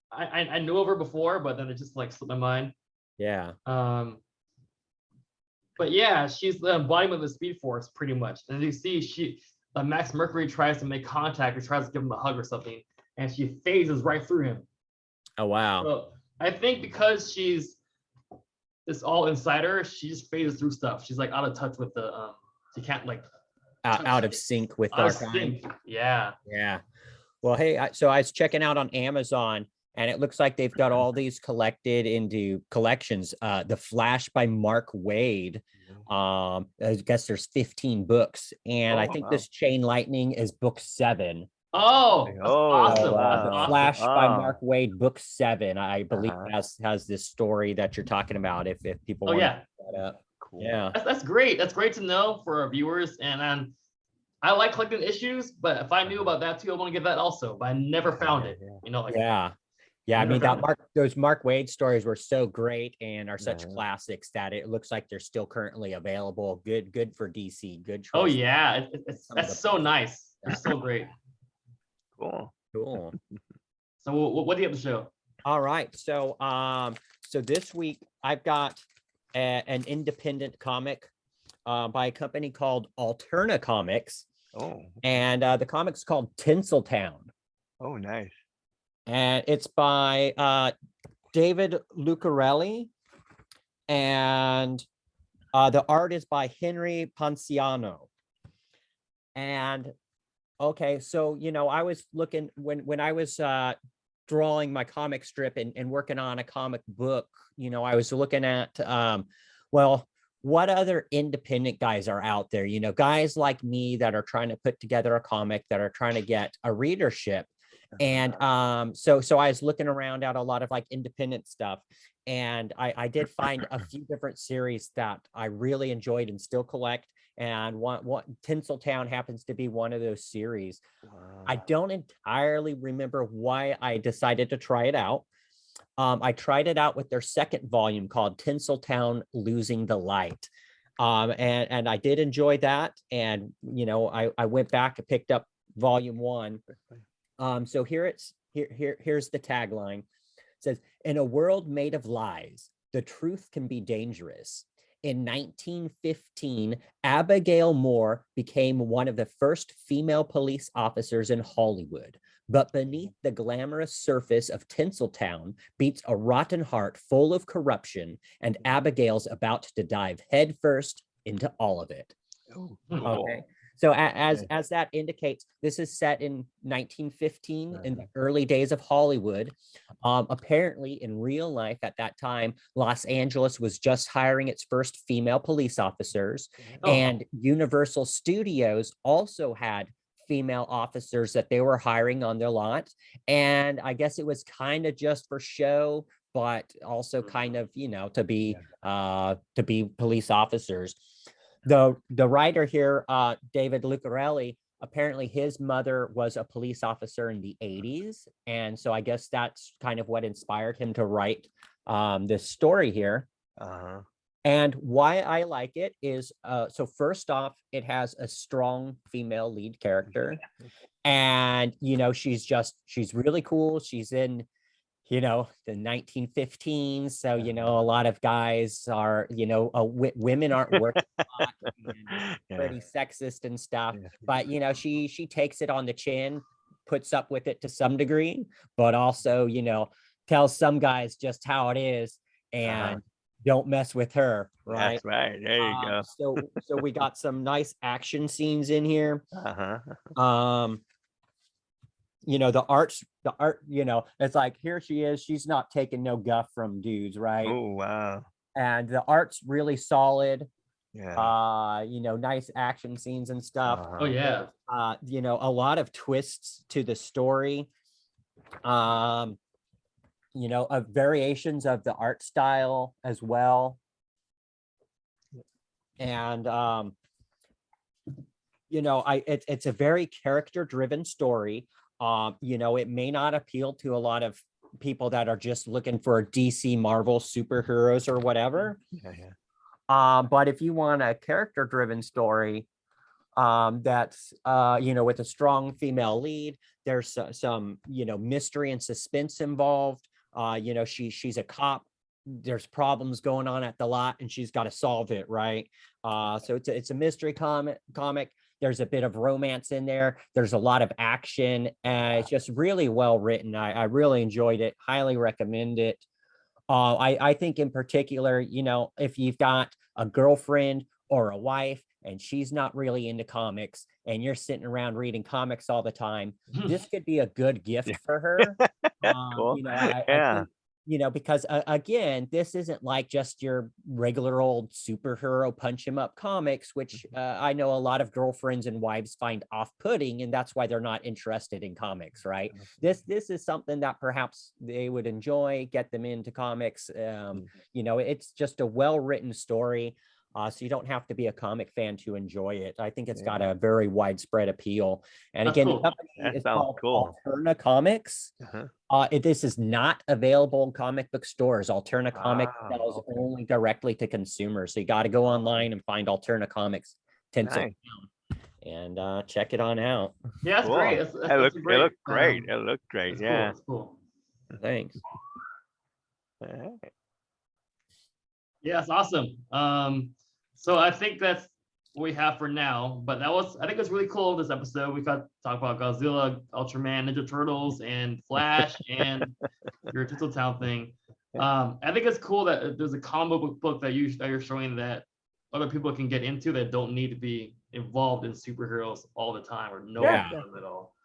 I knew of her before, but then it just like slipped my mind. Yeah. But yeah, she's the embodiment of the Speed Force pretty much. And you see, Max Mercury tries to make contact or tries to give him a hug or something, and she phases right through him. Oh wow. So I think because she's this all insider, she just phases through stuff. She's like out of touch with the she can't like Out of sync with out our of time. sync. Yeah. Yeah. Well, hey, so I was checking out on Amazon, and it looks like they've got all these collected into collections. The Flash by Mark Waid. I guess there's 15 books, and I think this Chain Lightning is book 7. Oh, that's awesome. So, That's the awesome. Flash by Mark Waid, book 7, I believe has this story that you're talking about. If people want to look that up. Cool. Yeah, That's great. That's great to know for our viewers. And I like collecting issues, but if I knew about that too, I want to get that also. But I never found it. You know, like yeah. I mean, those Mark Waid stories were so great and are such classics that it looks like they're still currently available. Good for DC. Good choice. Oh yeah, that's so nice. They're so great. Cool. So what do you have to show? All right. So so this week I've got an independent comic by a company called Alterna Comics. And the comic's called Tinsel Town. Oh, nice. And it's by David Lucarelli, and the art is by Henry Ponciano. And okay, so I was looking when I was drawing my comic strip and working on a comic book, I was looking at well, what other independent guys are out there, guys like me that are trying to put together a comic, that are trying to get a readership. And so I was looking around at a lot of like independent stuff, and I did find a few different series that I really enjoyed and still collect. And one Tinsel Town happens to be one of those series. I don't entirely remember why I decided to try it out. I tried it out with their second volume called Tinsel Town Losing the Light. And I did enjoy that. And, I went back and picked up volume 1. So here's the tagline. It says, "In a world made of lies, the truth can be dangerous. In 1915, Abigail Moore became one of the first female police officers in Hollywood. But beneath the glamorous surface of Tinseltown beats a rotten heart full of corruption, and Abigail's about to dive headfirst into all of it." Oh, okay. So as that indicates, this is set in 1915 in the early days of Hollywood. Apparently, in real life at that time, Los Angeles was just hiring its first female police officers, and Universal Studios also had female officers that they were hiring on their lot. And I guess it was kind of just for show, but also kind of, to be police officers. The writer here, David Lucarelli, apparently his mother was a police officer in the 80s. And so I guess that's kind of what inspired him to write this story here. And why I like it is, so first off, it has a strong female lead character. And, she's really cool. She's in, the 1915s. So, a lot of guys are, women aren't working a lot, and pretty sexist and stuff. But, she takes it on the chin, puts up with it to some degree, but also, tells some guys just how it is and don't mess with her. Right. That's right. There you go. So we got some nice action scenes in here. The art, it's like, here she is. She's not taking no guff from dudes, right? Oh, wow. And the art's really solid. Yeah. Nice action scenes and stuff. Oh yeah. A lot of twists to the story. Of variations of the art style as well. And it's a very character-driven story. It may not appeal to a lot of people that are just looking for DC Marvel superheroes or whatever. But if you want a character-driven story, that's with a strong female lead, there's some mystery and suspense involved. She's a cop. There's problems going on at the lot, and she's got to solve it, right? So it's a mystery comic. There's a bit of romance in there. There's a lot of action. It's just really well written. I really enjoyed it. Highly recommend it. I think in particular, you know, if you've got a girlfriend or a wife and she's not really into comics and you're sitting around reading comics all the time, this could be a good gift for her. Cool. You know, I think, you know, because again, this isn't like just your regular old superhero punch 'em up comics, which I know a lot of girlfriends and wives find off-putting, and that's why they're not interested in comics, right? This is something that perhaps they would enjoy, get them into comics. You know, it's just a well-written story. So you don't have to be a comic fan to enjoy it. I think it's got a very widespread appeal. And That's again, cool. the company That is sounds called cool. Alterna Comics. This is not available in comic book stores. Alterna Comic sells only directly to consumers. So you got to go online and find Alterna Comics, Tinsel Town, and check it on out. Yeah, that's Cool. great. It looked great. It looked great. That's Yeah. cool. That's cool. Thanks. All right. Yeah, it's awesome. So I think that's what we have for now. But I think it was really cool this episode. We got to talk about Godzilla, Ultraman, Ninja Turtles, and Flash, and your Tinsel Town thing. I think it's cool that there's a comic book that you're showing that other people can get into that don't need to be involved in superheroes all the time or know them at all.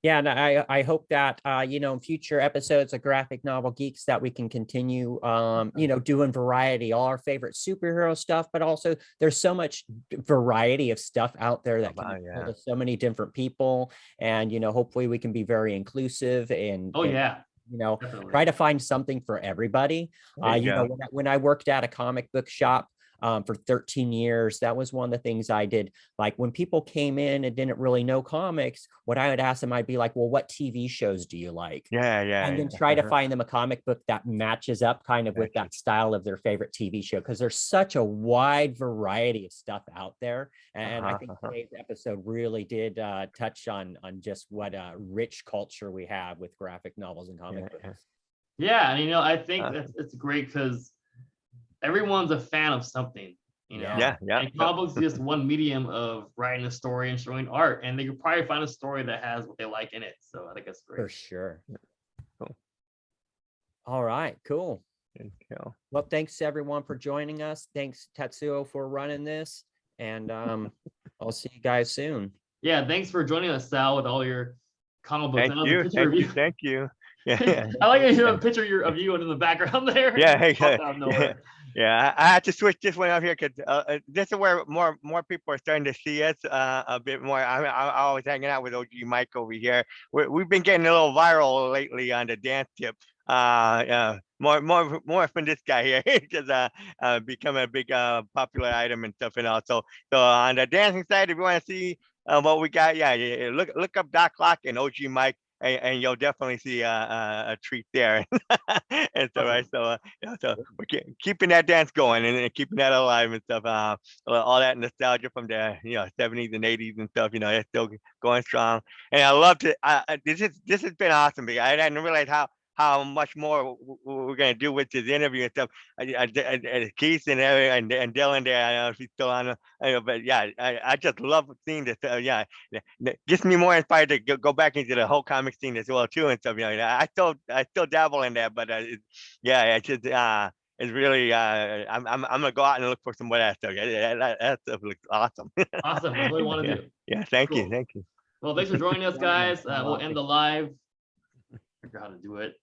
Yeah, and I hope that you know, in future episodes of Graphic Novel Geeks that we can continue you know, doing variety, all our favorite superhero stuff, but also there's so much variety of stuff out there that can appeal to so many different people. And you know, hopefully we can be very inclusive and you know, try to find something for everybody. You know, when I worked at a comic book shop for 13 years, that was one of the things I did. Like when people came in and didn't really know comics, what I would ask them, I'd be like, well, what TV shows do you like? And then try to find them a comic book that matches up kind of with that style of their favorite TV show, because there's such a wide variety of stuff out there. And I think today's episode really did touch on just what a rich culture we have with graphic novels and comic books. Yeah, and you know, I think it's great because everyone's a fan of something, you know. And comic books is just one medium of writing a story and showing art, and they could probably find a story that has what they like in it. So I think that's great. For sure. Cool. All right, cool. Thank you. Well, thanks everyone for joining us. Thanks Tatsuo for running this, and I'll see you guys soon. Yeah, thanks for joining us, Sal, with all your comic books. Thank you. Yeah. I like to a picture of you in the background there. Yeah, I had to switch this one up here because this is where more people are starting to see us a bit more. I'm always hanging out with OG Mike over here. We've been getting a little viral lately on the dance tip. More from this guy here, because become a big popular item and stuff and all. So on the dancing side, if you want to see what we got, look up DocLock and OG Mike. And you'll definitely see a treat there. And so, right, so we're keeping that dance going and keeping that alive and stuff. All that nostalgia from the 70s and 80s and stuff. It's still going strong. And I loved it. This has been awesome. I didn't realize how much more we're gonna do with this interview and stuff. Keith and Dylan there, I don't know if he's still on, but yeah, I just love seeing this. It gets me more inspired to go back into the whole comic scene as well too and stuff. I still dabble in that, but it's really I'm gonna go out and look for some more of that stuff. That stuff looks awesome. Awesome. That's what we want to do. Yeah, thank you. Well, thanks for joining us, guys. We'll end the live. Figure out how to do it.